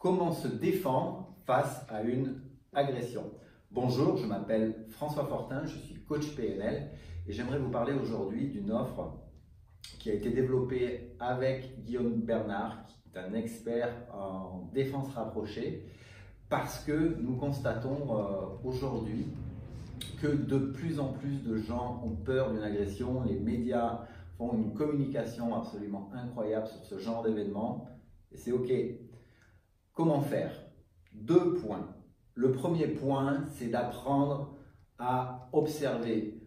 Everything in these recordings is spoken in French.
Comment se défendre face à une agression? Bonjour, je m'appelle François Fortin, je suis coach PNL et j'aimerais vous parler aujourd'hui d'une offre qui a été développée avec Guillaume Bernard, qui est un expert en défense rapprochée, parce que nous constatons aujourd'hui que de plus en plus de gens ont peur d'une agression. Les médias font une communication absolument incroyable sur ce genre d'événement et c'est OK. Comment faire? 2 points. Le premier point, c'est d'apprendre à observer.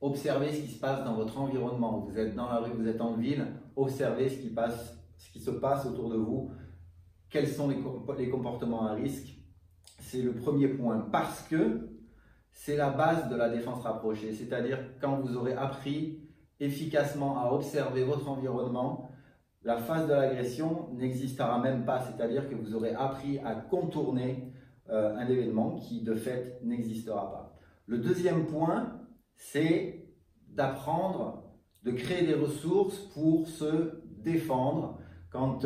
Observez ce qui se passe dans votre environnement. Vous êtes dans la rue, vous êtes en ville, observez ce qui se passe autour de vous. Quels sont les comportements à risque? C'est le premier point parce que c'est la base de la défense rapprochée. C'est-à-dire quand vous aurez appris efficacement à observer votre environnement, la phase de l'agression n'existera même pas. C'est-à-dire que vous aurez appris à contourner un événement qui de fait n'existera pas. Le deuxième point, c'est d'apprendre, de créer des ressources pour se défendre quand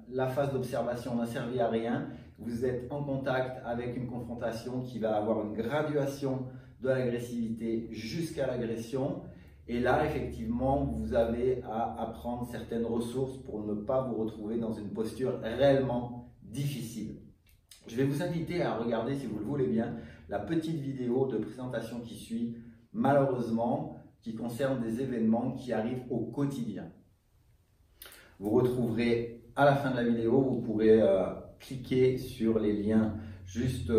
la phase d'observation n'a servi à rien. Vous êtes en contact avec une confrontation qui va avoir une graduation de l'agressivité jusqu'à l'agression. Et là, effectivement, vous avez à apprendre certaines ressources pour ne pas vous retrouver dans une posture réellement difficile. Je vais vous inviter à regarder, si vous le voulez bien, la petite vidéo de présentation qui suit, malheureusement, qui concerne des événements qui arrivent au quotidien. Vous retrouverez à la fin de la vidéo, vous pourrez cliquer sur les liens juste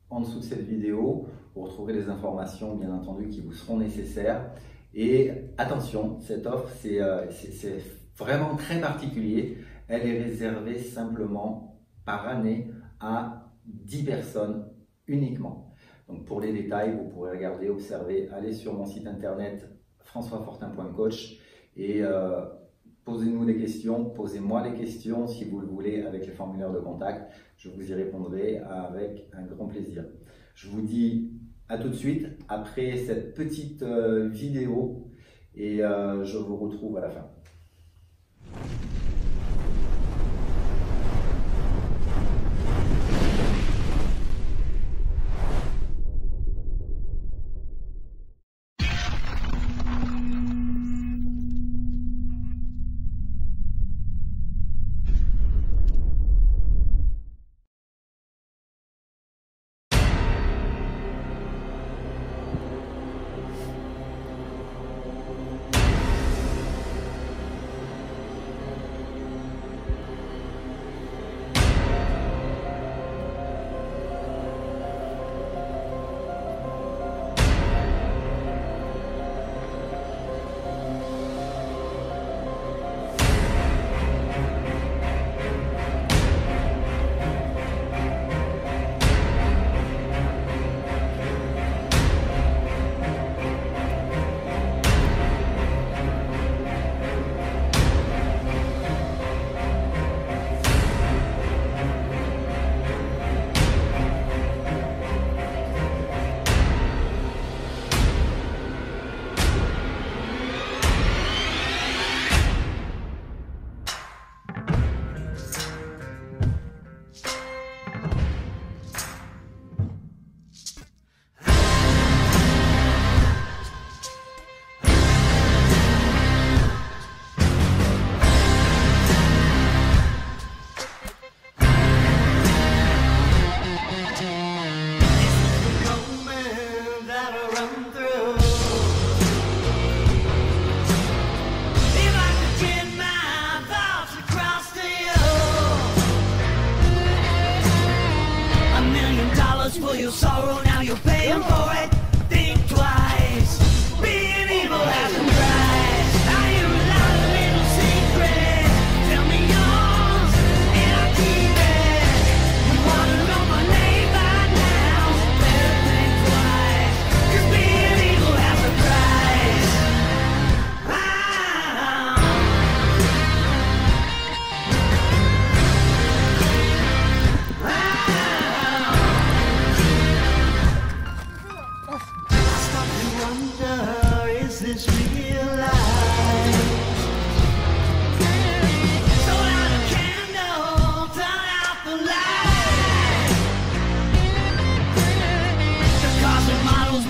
en dessous de cette vidéo. Vous retrouverez les informations, bien entendu, qui vous seront nécessaires. Et attention, cette offre, c'est vraiment très particulier. Elle est réservée simplement par année à 10 personnes uniquement. Donc pour les détails, vous pourrez regarder, observer, aller sur mon site internet françoisfortin.coach et posez-nous des questions, posez-moi des questions si vous le voulez avec les formulaires de contact. Je vous y répondrai avec un grand plaisir. Je vous dis à tout de suite après cette petite vidéo et je vous retrouve à la fin.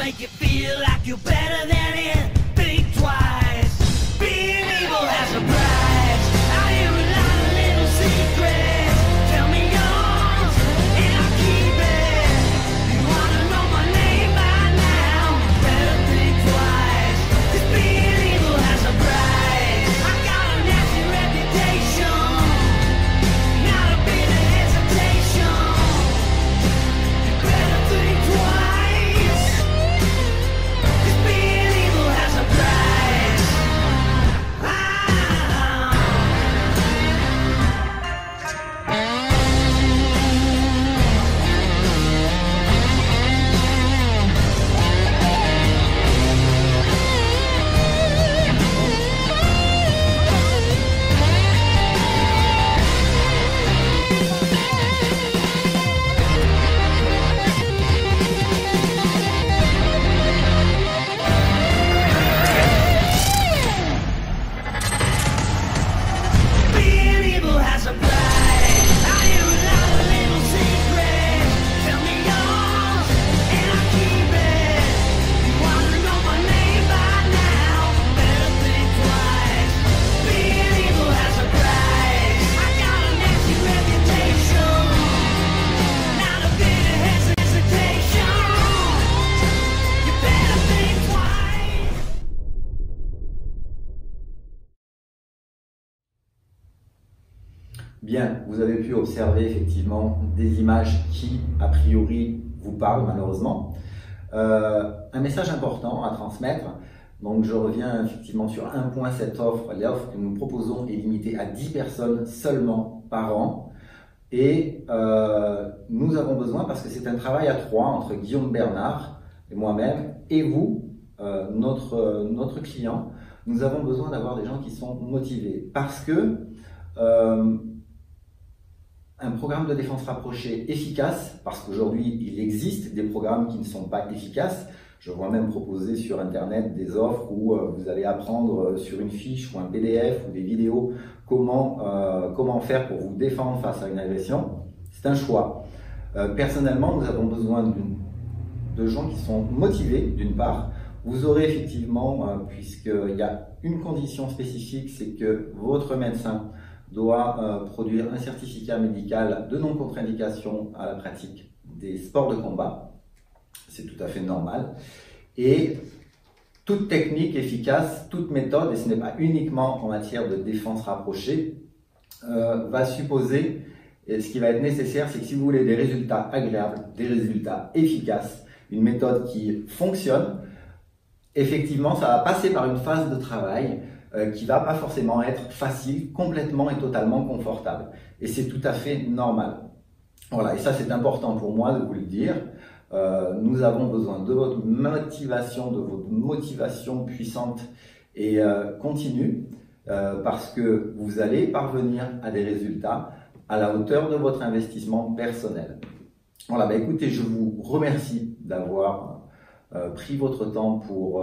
make you feel like you're better than it. Think twice. Being evil has a price. I hear a lot of little secrets. Tell me yours, and I'll keep it. You wanna know my name by now? Better think twice. 'Cause being evil has a price. I got a nasty reputation. Not a bit of hesitation. You better think twice. 'Cause being evil has a price. Being evil has a price. I hear a lot of little secrets. Tell me yours, and I'll keep it. You wanna know my name by now? Better think twice. Being evil has a price. I got a nasty reputation. Not a bit of hesitation. You better think twice. Bien, vous avez pu observer effectivement des images qui, a priori, vous parlent malheureusement. Un message important à transmettre. Donc je reviens effectivement sur un point, cette offre. L'offre que nous proposons est limitée à 10 personnes seulement par an. Et nous avons besoin, parce que c'est un travail à 3 entre Guillaume Bernard et moi-même et vous, notre client, nous avons besoin d'avoir des gens qui sont motivés. Parce que un programme de défense rapprochée efficace, parce qu'aujourd'hui il existe des programmes qui ne sont pas efficaces. Je vois même proposer sur internet des offres où vous allez apprendre sur une fiche ou un PDF ou des vidéos comment faire pour vous défendre face à une agression. C'est un choix. Personnellement, nous avons besoin de gens qui sont motivés d'une part. Vous aurez effectivement, puisqu'il y a une condition spécifique, c'est que votre médecin doit produire un certificat médical de non-contre-indication à la pratique des sports de combat. C'est tout à fait normal. Et toute technique efficace, toute méthode, et ce n'est pas uniquement en matière de défense rapprochée, va supposer, et ce qui va être nécessaire, c'est que si vous voulez des résultats agréables, des résultats efficaces, une méthode qui fonctionne, effectivement, ça va passer par une phase de travail qui va pas forcément être facile, complètement et totalement confortable. Et c'est tout à fait normal. Voilà, et ça c'est important pour moi de vous le dire. Nous avons besoin de votre motivation puissante et continue parce que vous allez parvenir à des résultats à la hauteur de votre investissement personnel. Voilà, bah écoutez, je vous remercie d'avoir pris votre temps pour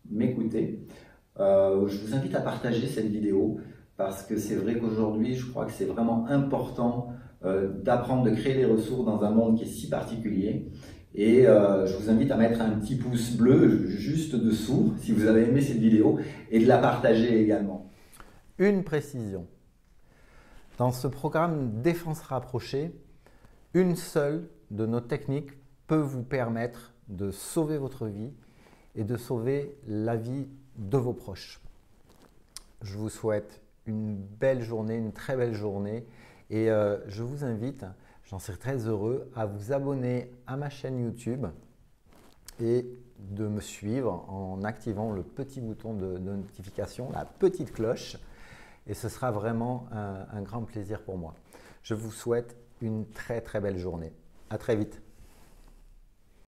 m'écouter. Je vous invite à partager cette vidéo parce que c'est vrai qu'aujourd'hui, je crois que c'est vraiment important d'apprendre, de créer des ressources dans un monde qui est si particulier. Et je vous invite à mettre un petit pouce bleu juste dessous si vous avez aimé cette vidéo et de la partager également. Une précision. Dans ce programme Défense rapprochée, une seule de nos techniques peut vous permettre de sauver votre vie et de sauver la vie de vos proches. Je vous souhaite une belle journée, une très belle journée et je vous invite, j'en serai très heureux, à vous abonner à ma chaîne YouTube et de me suivre en activant le petit bouton de notification, la petite cloche, et ce sera vraiment un grand plaisir pour moi. Je vous souhaite une très très belle journée. À très vite.